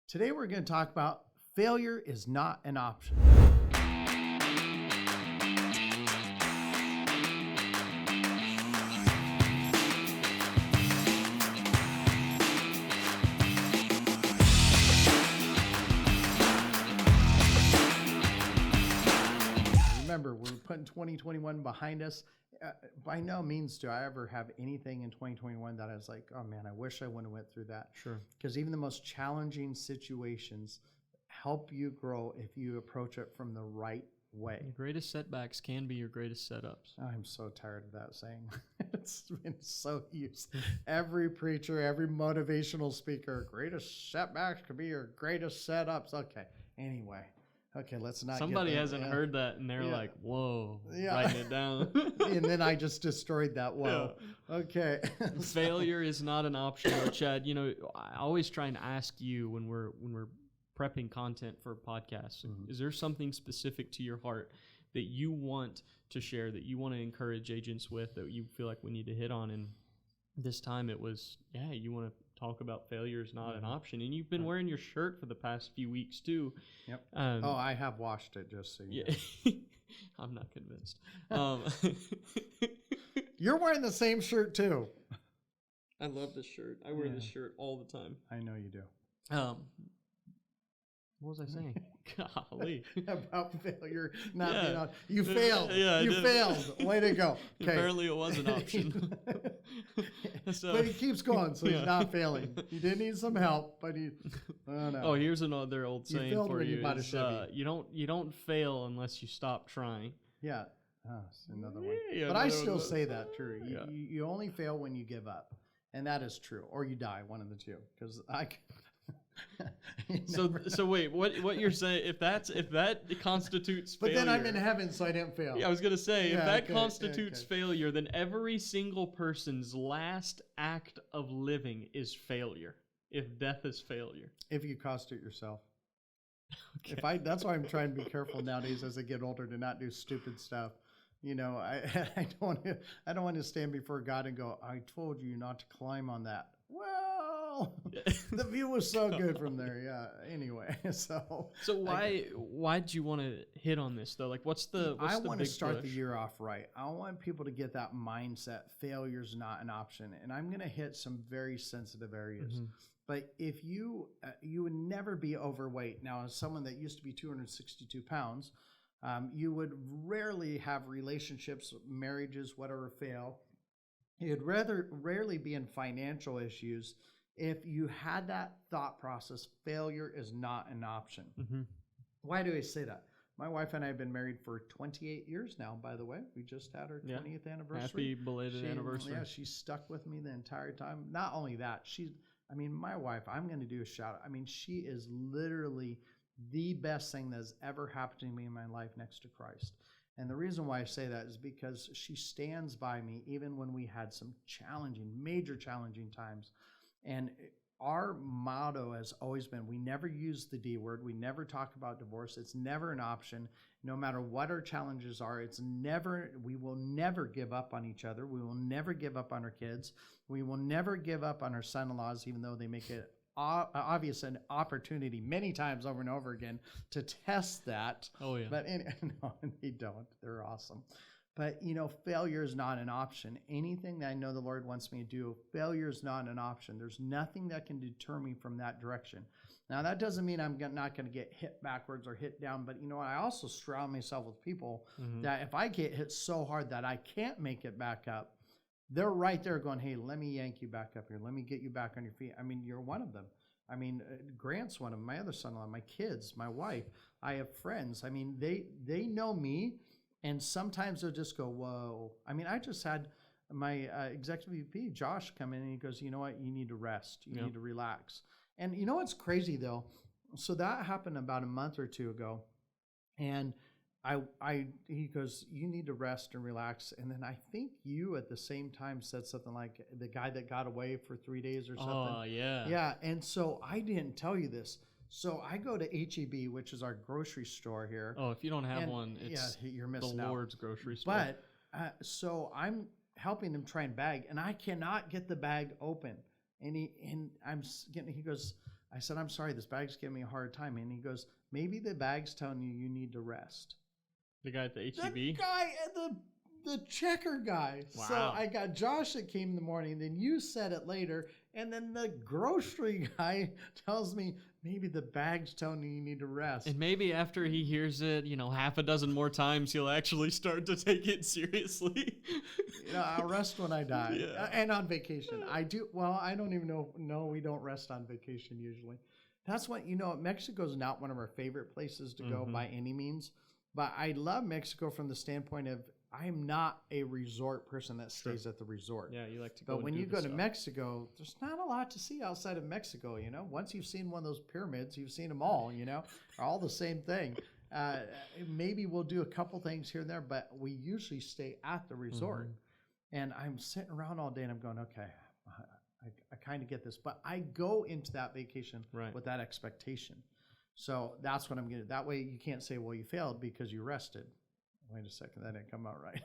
Today we're going to talk about failure is not an option. Remember, we're putting 2021 behind us. By no means do I ever have anything in 2021 that I was like, oh man, I wish I wouldn't have went through that. Sure. Because even the most challenging situations help you grow if you approach it from the right way. The greatest setbacks can be your greatest setups. I'm so tired of that saying. It's been so used. Every preacher, every motivational speaker, greatest setbacks could be your greatest setups. Okay. Anyway. Okay, let's not. Somebody hasn't heard that, and they're like, "Whoa!" Writing it down. And then I just destroyed that. Whoa. Yeah. Okay. Failure is not an option, though, Chad. You know, I always try and ask you when we're prepping content for podcasts. Mm-hmm. Is there something specific to your heart that you want to share, that you want to encourage agents with, that you feel like we need to hit on? And this time it was, you want to talk about failure is not an option. And you've been wearing your shirt for the past few weeks too. Yep. I have washed it, just so you know. I'm not convinced. You're wearing the same shirt too. I love this shirt. I wear this shirt all the time. I know you do. What was I saying? Golly. About failure not being on. You failed. Yeah, you failed. Way to go. Okay. Apparently it was an option. But he keeps going, so he's not failing. He did need some help, but he. Oh, no. Oh, here's another old saying for you. You don't fail unless you stop trying. Yeah. That's another one. Yeah, but I still say that true. You only fail when you give up, and that is true, or you die. One of the two. Because I. So wait, what you're saying, if that constitutes failure. But then I'm in heaven, so I didn't fail. Yeah, I was going to say, if that constitutes failure, then every single person's last act of living is failure. If death is failure. If you cost it yourself. Okay. That's why I'm trying to be careful nowadays as I get older to not do stupid stuff. You know, I don't want to stand before God and go, I told you not to climb on that. Well, the view was so good from there. Yeah. Anyway, so why'd you want to hit on this though? Like, I want to start the year off right. I want people to get that mindset. Failure's not an option, and I'm going to hit some very sensitive areas. Mm-hmm. But if you would never be overweight. Now, as someone that used to be 262 pounds, you would rarely have relationships, marriages, whatever fail. You'd rarely be in financial issues if you had that thought process. Failure is not an option. Mm-hmm. Why do I say that? My wife and I have been married for 28 years now, by the way. We just had our 20th anniversary. Happy belated anniversary. Yeah, she stuck with me the entire time. Not only that, my wife, I'm going to do a shout out. I mean, she is literally the best thing that has ever happened to me in my life next to Christ. And the reason why I say that is because she stands by me even when we had some major challenging times. And our motto has always been, we never use the D word. We never talk about divorce. It's never an option. No matter what our challenges are, we will never give up on each other. We will never give up on our kids. We will never give up on our son-in-laws, even though they make it obvious an opportunity many times over and over again to test that. Oh yeah. But no, they don't. They're awesome. But failure is not an option. Anything that I know the Lord wants me to do, failure is not an option. There's nothing that can deter me from that direction. Now that doesn't mean I'm not going to get hit backwards or hit down. But I also surround myself with people that if I get hit so hard that I can't make it back up, they're right there going, hey, let me yank you back up here. Let me get you back on your feet. I mean, you're one of them. I mean, Grant's one of them, my other son-in-law, my kids, my wife. I have friends. I mean, they know me, and sometimes they'll just go, whoa. I mean, I just had my executive VP, Josh, come in, and he goes, you know what? You need to rest. You need to relax. And you know what's crazy, though? So that happened about a month or two ago, and he goes, you need to rest and relax. And then I think you at the same time said something like the guy that got away for 3 days or something. Oh, yeah. Yeah. And so I didn't tell you this. So I go to HEB, which is our grocery store here. Oh, if you don't have one, it's you're missing the Lord's grocery store. But so I'm helping him try and bag, and I cannot get the bag open. And he goes, I said, I'm sorry, this bag's giving me a hard time. And he goes, maybe the bag's telling you need to rest. The guy at the HEB? The guy at the checker guy. Wow. So I got Josh that came in the morning, then you said it later, and then the grocery guy tells me maybe the bag's telling you need to rest. And maybe after he hears it, half a dozen more times, he'll actually start to take it seriously. I'll rest when I die. Yeah. And on vacation. I do. Well, I don't even know. No, we don't rest on vacation usually. That's what, Mexico's not one of our favorite places to go by any means. But I love Mexico from the standpoint of I'm not a resort person that stays at the resort. Yeah, you like to go. But when you go to Mexico, there's not a lot to see outside of Mexico. Once you've seen one of those pyramids, you've seen them all. All the same thing. Maybe we'll do a couple things here and there, but we usually stay at the resort. And I'm sitting around all day, and I'm going, okay, I kind of get this, but I go into that vacation with that expectation. So that's what I'm going to do. That way you can't say, well, you failed because you rested. Wait a second, that didn't come out right.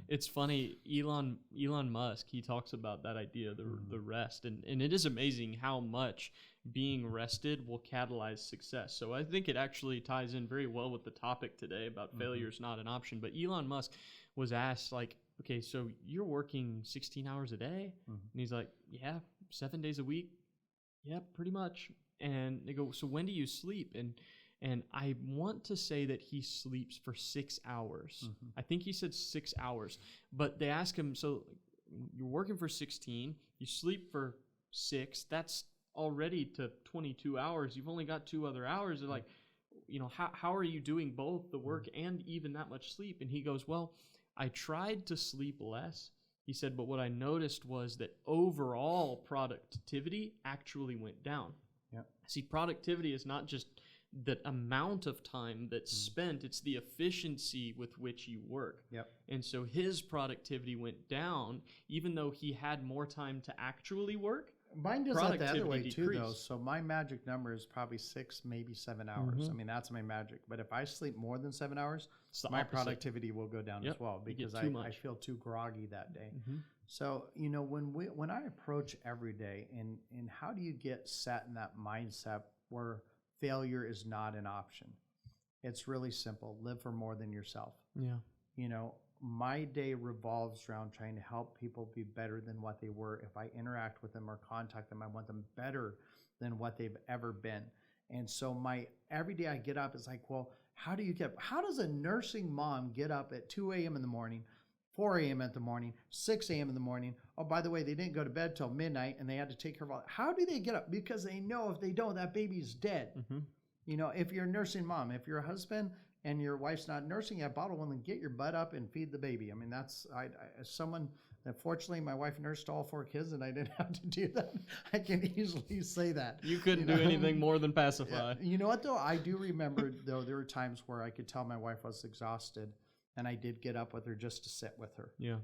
It's funny. Elon Musk, he talks about that idea, the rest, and it is amazing how much being rested will catalyze success. So I think it actually ties in very well with the topic today about failure is not an option. But Elon Musk was asked, okay, so you're working 16 hours a day? And he's like, yeah, 7 days a week. Yeah, pretty much. And they go, so when do you sleep? And I want to say that he sleeps for 6 hours. I think he said 6 hours. But they ask him, so you're working for 16, you sleep for 6, that's already to 22 hours. You've only got 2 other hours. They're like, how are you doing both the work and even that much sleep? And he goes, well, I tried to sleep less. He said, but what I noticed was that overall productivity actually went down. Yeah. See, productivity is not just the amount of time that's spent, it's the efficiency with which you work. Yep. And so his productivity went down, even though he had more time to actually work. Mine does that the other way decreased. too, though. So my magic number is probably 6, maybe 7 hours. I mean, that's my magic. But if I sleep more than 7 hours, my productivity will go down as well because I feel too groggy that day. So, when I approach every day and how do you get set in that mindset where failure is not an option? It's really simple. Live for more than yourself. Yeah. My day revolves around trying to help people be better than what they were. If I interact with them or contact them, I want them better than what they've ever been. And so every day I get up, it's like, well, how does a nursing mom get up at 2 a.m. in the morning, 4 a.m. in the morning, 6 a.m. in the morning? Oh, by the way, they didn't go to bed till midnight and they had to take care of all that. How do they get up? Because they know if they don't, that baby's dead. If you're a nursing mom, if you're a husband and your wife's not nursing that bottle, well, then get your butt up and feed the baby. I mean, as someone that fortunately my wife nursed all 4 kids and I didn't have to do that, I can easily say that. You couldn't do anything more than pacify. You know what, though? I do remember, though, there were times where I could tell my wife was exhausted and I did get up with her just to sit with her. Yeah.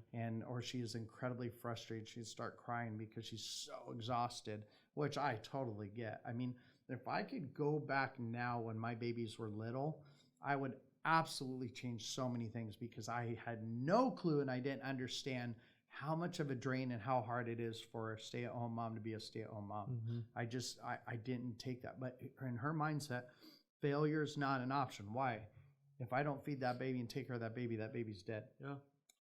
Or she is incredibly frustrated. She'd start crying because she's so exhausted, which I totally get. I mean, if I could go back now when my babies were little, I would absolutely change so many things because I had no clue and I didn't understand how much of a drain and how hard it is for a stay-at-home mom to be a stay-at-home mom. I didn't take that. But in her mindset, failure is not an option. Why? If I don't feed that baby and take care of that baby's dead. Yeah.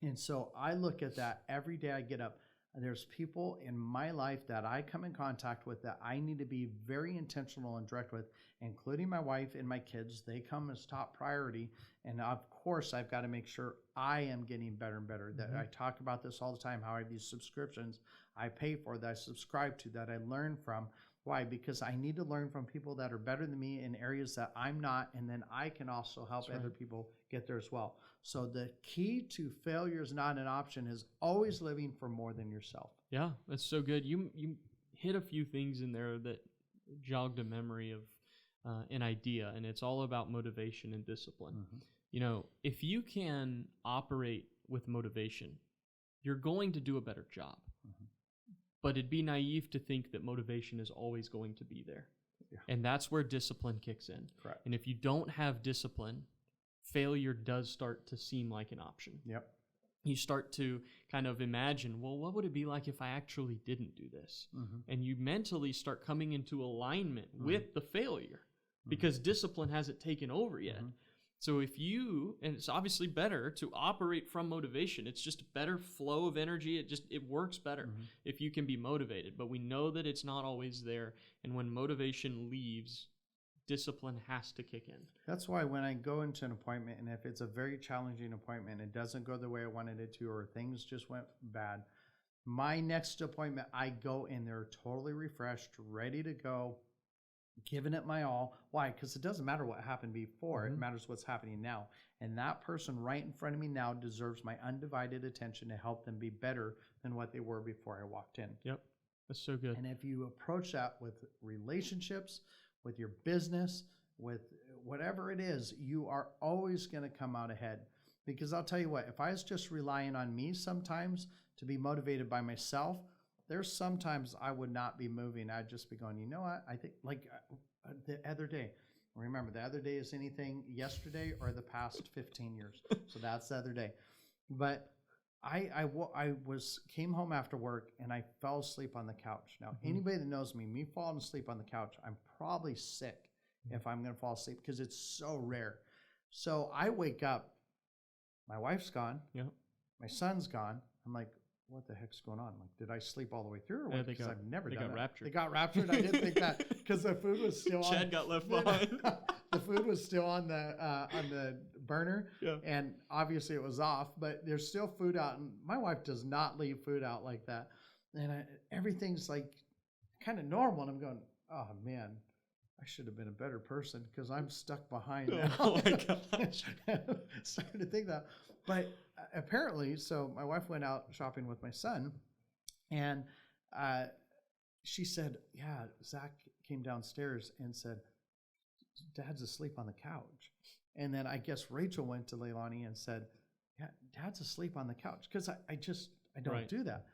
And so I look at that every day I get up. There's people in my life that I come in contact with that I need to be very intentional and direct with, including my wife and my kids. They come as top priority. And of course, I've got to make sure I am getting better and better. That I talk about this all the time, how I have these subscriptions I pay for, that I subscribe to, that I learn from. Why? Because I need to learn from people that are better than me in areas that I'm not, and then I can also help other people get there as well. So the key to failure is not an option is always living for more than yourself. Yeah, that's so good. You hit a few things in there that jogged a memory of an idea, and it's all about motivation and discipline. If you can operate with motivation, you're going to do a better job. But it'd be naive to think that motivation is always going to be there. Yeah. And that's where discipline kicks in. Correct. And if you don't have discipline, failure does start to seem like an option. Yep. you start to kind of imagine, well, what would it be like if I actually didn't do this? And you mentally start coming into alignment with the failure because discipline hasn't taken over yet. So and it's obviously better to operate from motivation. It's just a better flow of energy. It works better if you can be motivated. But we know that it's not always there. And when motivation leaves, discipline has to kick in. That's why when I go into an appointment, and if it's a very challenging appointment, it doesn't go the way I wanted it to, or things just went bad, my next appointment, I go in there totally refreshed, ready to go, giving it my all. Why? Because it doesn't matter what happened before. It matters what's happening now. And that person right in front of me now deserves my undivided attention to help them be better than what they were before I walked in. Yep. That's so good. And if you approach that with relationships, with your business, with whatever it is, you are always going to come out ahead. Because I'll tell you what, if I was just relying on me sometimes to be motivated by myself, there's sometimes I would not be moving. I'd just be going, you know what? I think like the other day, remember the other day is anything yesterday or the past 15 years. So that's the other day. But I came home after work and I fell asleep on the couch. Now, anybody that knows me falling asleep on the couch, I'm probably sick if I'm going to fall asleep because it's so rare. So I wake up, my wife's gone, my son's gone. I'm like, what the heck's going on? I'm like, did I sleep all the way through? Or what? Because I've never done that. Raptured. They got raptured. I didn't think that because the food was still on. Chad got left behind. The food was still on the burner, and obviously it was off. But there's still food out, and my wife does not leave food out like that. And everything's like kind of normal. And I'm going, oh man, I should have been a better person because I'm stuck behind now. Oh my gosh. Starting to think that. But apparently, so my wife went out shopping with my son, and she said, yeah, Zach came downstairs and said, Dad's asleep on the couch. And then I guess Rachel went to Leilani and said, yeah, Dad's asleep on the couch. Because I don't do that.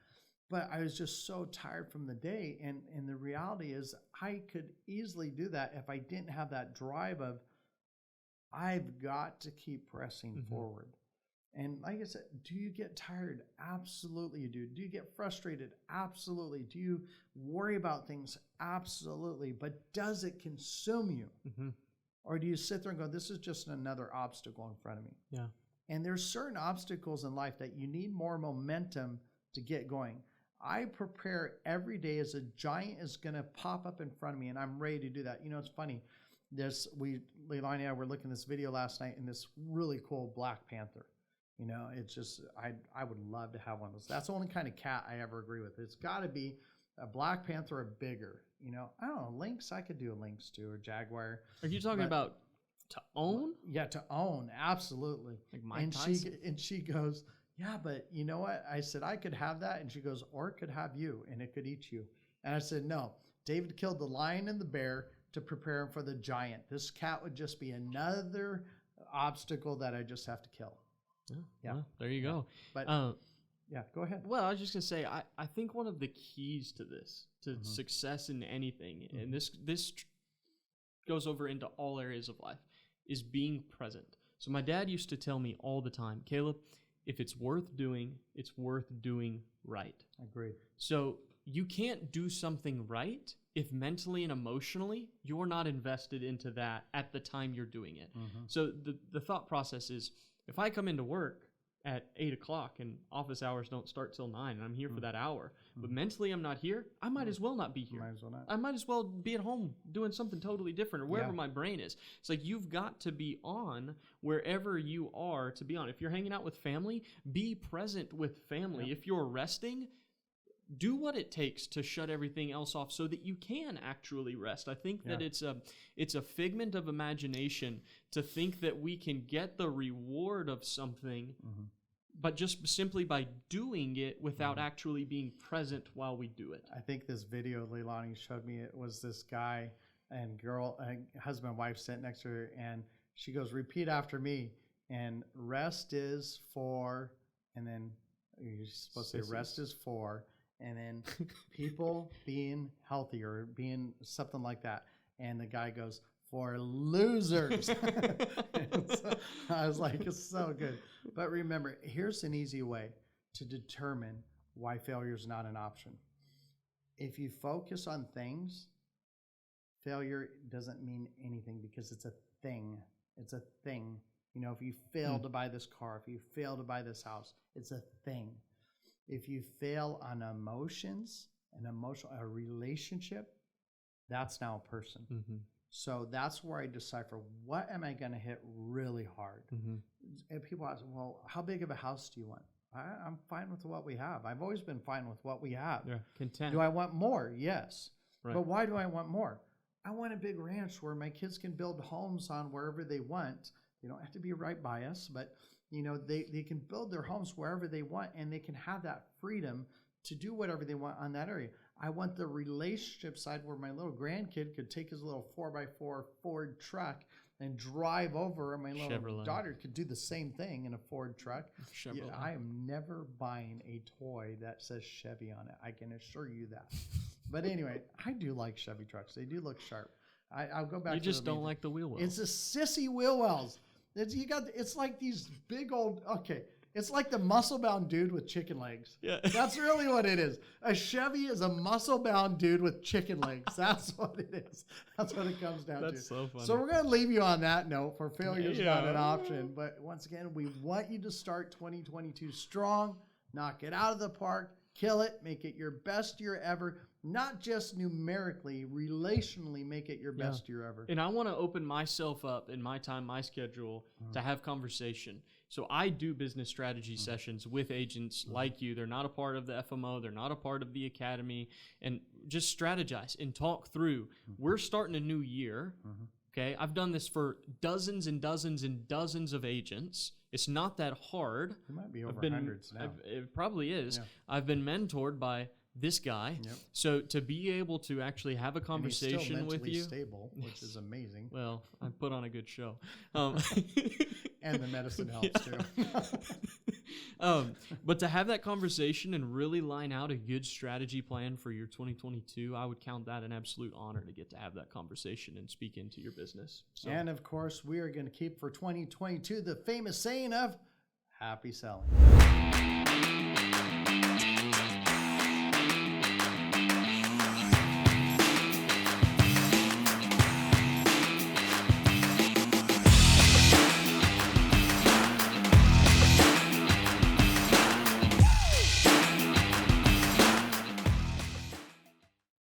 But I was just so tired from the day. And the reality is I could easily do that if I didn't have that drive of, I've got to keep pressing forward. And like I said, do you get tired? Absolutely you do. Do you get frustrated? Absolutely. Do you worry about things? Absolutely. But does it consume you? Or do you sit there and go, this is just another obstacle in front of me? Yeah. And there's certain obstacles in life that you need more momentum to get going. I prepare every day as a giant is going to pop up in front of me, and I'm ready to do that. You know, it's funny. Leilani and I were looking at this video last night, and this really cool Black Panther. You know, it's just, I would love to have one of those. That's the only kind of cat I ever agree with. It's got to be a Black Panther or bigger. You know, I don't know, lynx, I could do a lynx too, or jaguar. Are you talking about to own? Yeah, to own, absolutely. Like Mike Tyson? And she goes, yeah, but you know what? I said, I could have that. And she goes, or it could have you, and it could eat you. And I said, no, David killed the lion and the bear to prepare him for the giant. This cat would just be another obstacle that I just have to kill. Yeah. Well, there you go. But yeah, go ahead. Well, I was just going to say, I think one of the keys to this, to success in anything, and this goes over into all areas of life, is being present. So my dad used to tell me all the time, Caleb, if it's worth doing, it's worth doing right. Agreed. So you can't do something right if mentally and emotionally you're not invested into that at the time you're doing it. So the thought process is, if I come into work at 8 o'clock and office hours don't start till 9 and I'm here for that hour, but mentally I'm not here, I might as well not be here. Might as well not. I might as well be at home doing something totally different or wherever my brain is. It's like you've got to be on wherever you are to be on. If you're hanging out with family, be present with family. If you're resting, do what it takes to shut everything else off so that you can actually rest. I think that it's a figment of imagination to think that we can get the reward of something, but just simply by doing it without actually being present while we do it. I think this video Leilani showed me, it was this guy and girl, husband and wife sitting next to her, and she goes, repeat after me, and rest is for, and then you're supposed to say rest is for, and then people being healthy or being something like that. And the guy goes, for losers. So I was like, it's so good. But remember, here's an easy way to determine why failure is not an option. If you focus on things, failure doesn't mean anything because it's a thing. It's a thing. You know, if you fail to buy this car, if you fail to buy this house, it's a thing. If you fail on emotions, a relationship, that's now a person. So that's where I decipher, what am I going to hit really hard? And people ask, well, how big of a house do you want? I'm fine with what we have. I've always been fine with what we have. Yeah, content. Do I want more? Yes. Right. But why do I want more? I want a big ranch where my kids can build homes on wherever they want. They don't have to be right by us, but you know, they can build their homes wherever they want, and they can have that freedom to do whatever they want on that area. I want the relationship side where my little grandkid could take his little 4x4 Ford truck and drive over, and my little Chevrolet. daughter could do the same thing in a Ford truck. Yeah, I am never buying a toy that says Chevy on it. I can assure you that. But anyway, I do like Chevy trucks. They do look sharp. I'll go back. You to just the don't like the wheel wells. It's a sissy wheel wells. It's like these big old. Okay, it's like the muscle-bound dude with chicken legs. Yeah, that's really what it is. A Chevy is a muscle-bound dude with chicken legs. That's what it is. That's what it comes down to. That's so funny. So we're gonna leave you on that note. For failure is not an option. But once again, we want you to start 2022 strong. Knock it out of the park. Kill it. Make it your best year ever. Not just numerically, relationally, make it your best year ever. And I want to open myself up in my time, my schedule, to have conversation. So I do business strategy sessions with agents like you. They're not a part of the FMO. They're not a part of the academy. And just strategize and talk through. We're starting a new year. Okay, I've done this for dozens and dozens and dozens of agents. It's not that hard. It might be over hundreds now. It probably is. Yeah. I've been mentored by this guy. Yep. So to be able to actually have a conversation with you, stable, which is amazing. Well, I put on a good show. And the medicine helps too. But to have that conversation and really line out a good strategy plan for your 2022, I would count that an absolute honor to get to have that conversation and speak into your business. So. And of course, we are going to keep for 2022 the famous saying of happy selling.